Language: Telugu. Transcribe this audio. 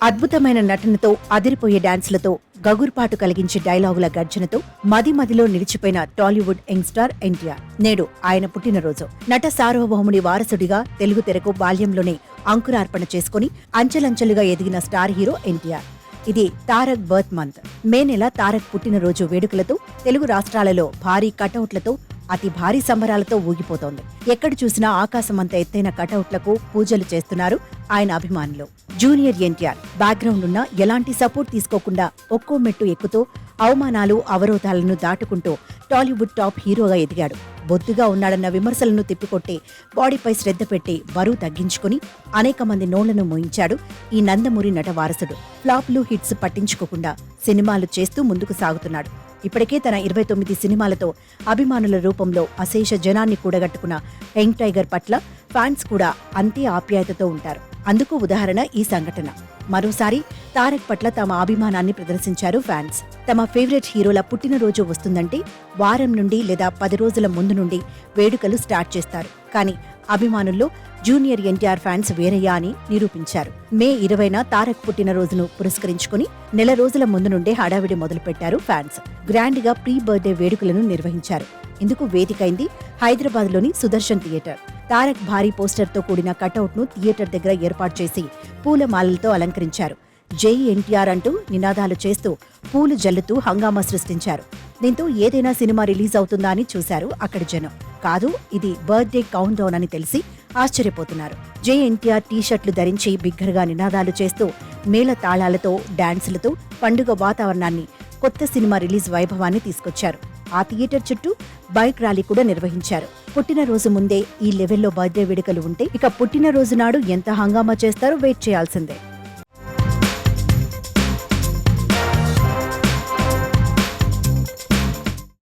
అద్భుతమైన నటనతో, అదిరిపోయే డాన్స్లతో, గగుర్పాటు కలిగించే డైలాగుల గర్జనతో మదిలో నిలిచిపోయిన టాలీవుడ్ యంగ్స్టార్ ఎన్టీఆర్. నేడు ఆయన పుట్టినరోజు. నట సార్వభౌముని వారసుడిగా తెలుగు తెరకు బాల్యంలోనే అంకురార్పణ చేసుకుని అంచెలంచెలుగా ఎదిగిన స్టార్ హీరో ఎన్టీఆర్. ఇది తారక్ బర్త్ మంత్. మే నెల తారక్ పుట్టినరోజు వేడుకలతో తెలుగు రాష్ట్రాలలో భారీ కటౌట్లతో, అతి భారీ సంబరాలతో ఊగిపోతోంది. ఎక్కడ చూసినా ఆకాశమంత ఎత్తైన కటౌట్లకు పూజలు చేస్తున్నారు ఆయన అభిమానులు. జూనియర్ ఎన్టీఆర్ బ్యాక్గ్రౌండ్ ఉన్న ఎలాంటి సపోర్ట్ తీసుకోకుండా ఒక్కో మెట్టు ఎక్కుతూ అవమానాలు, అవరోధాలను దాటుకుంటూ టాలీవుడ్ టాప్ హీరోగా ఎదిగాడు. బొద్దుగా ఉన్నాడన్న విమర్శలను తిప్పికొట్టి బాడీపై శ్రద్ధ పెట్టి బరువు తగ్గించుకుని అనేక మంది నోళ్లను మోయించాడు ఈ నందమూరి నట వారసుడు. ఫ్లాప్లు, హిట్స్ పట్టించుకోకుండా సినిమాలు చేస్తూ ముందుకు సాగుతున్నాడు. ఇప్పటికే తన 29 సినిమాలతో అభిమానుల రూపంలో అశేష జనాన్ని కూడగట్టుకున్న యంగ్ టైగర్ పట్ల ఫ్యాన్స్ కూడా అంతే ఆప్యాయతతో ఉంటారు. అందుకు ఉదాహరణ ఈ సంఘటన. మరోసారి తారక్ పట్ల తమ అభిమానాన్ని ప్రదర్శించారు ఫ్యాన్స్. తమ ఫేవరెట్ హీరోల పుట్టినరోజు వస్తుందంటే వారం నుండి లేదా 10 రోజుల ముందు నుండి వేడుకలు స్టార్ట్ చేస్తారు. కానీ అభిమానుల్లో జూనియర్ ఎన్టీఆర్ ఫ్యాన్స్ వేరయ్యా అని నిరూపించారు. మే 20న తారక్ పుట్టినరోజును పురస్కరించుకుని నెల రోజుల ముందు నుండే హడావిడి మొదలుపెట్టారు ఫ్యాన్స్. గ్రాండ్ గా ప్రీ బర్త్డే వేడుకలను నిర్వహించారు. ఇందుకు వేదికైంది హైదరాబాద్లోని సుదర్శన్ థియేటర్. తారక్ భారీ పోస్టర్తో కూడిన కటౌట్ ను థియేటర్ దగ్గర ఏర్పాటు చేసి పూలమాలలతో అలంకరించారు. జై ఎన్టీఆర్ అంటూ నినాదాలు చేస్తూ పూలు జల్లుతూ హంగామా సృష్టించారు. దీంతో ఏదైనా సినిమా రిలీజ్ అవుతుందా అని చూశారు అక్కడి జనం. కాదు, ఇది బర్త్డే కౌంట్ డౌన్ అని తెలిసి ఆశ్చర్యపోతున్నారు. జై ఎన్టీఆర్ టీషర్ట్లు ధరించి బిగ్గరగా నినాదాలు చేస్తూ మేళ తాళాలతో, డాన్సులతో పండుగ వాతావరణాన్ని, కొత్త సినిమా రిలీజ్ వైభవాన్ని తీసుకొచ్చారు. ఆ థియేటర్ చుట్టూ బైక్ ర్యాలీ కూడా నిర్వహించారు. పుట్టినరోజు ముందే ఈ లెవెల్లో బర్త్డే వేడుకలు ఉంటే ఇక పుట్టినరోజు నాడు ఎంత హంగామా చేస్తారో వెయిట్ చేయాల్సిందే.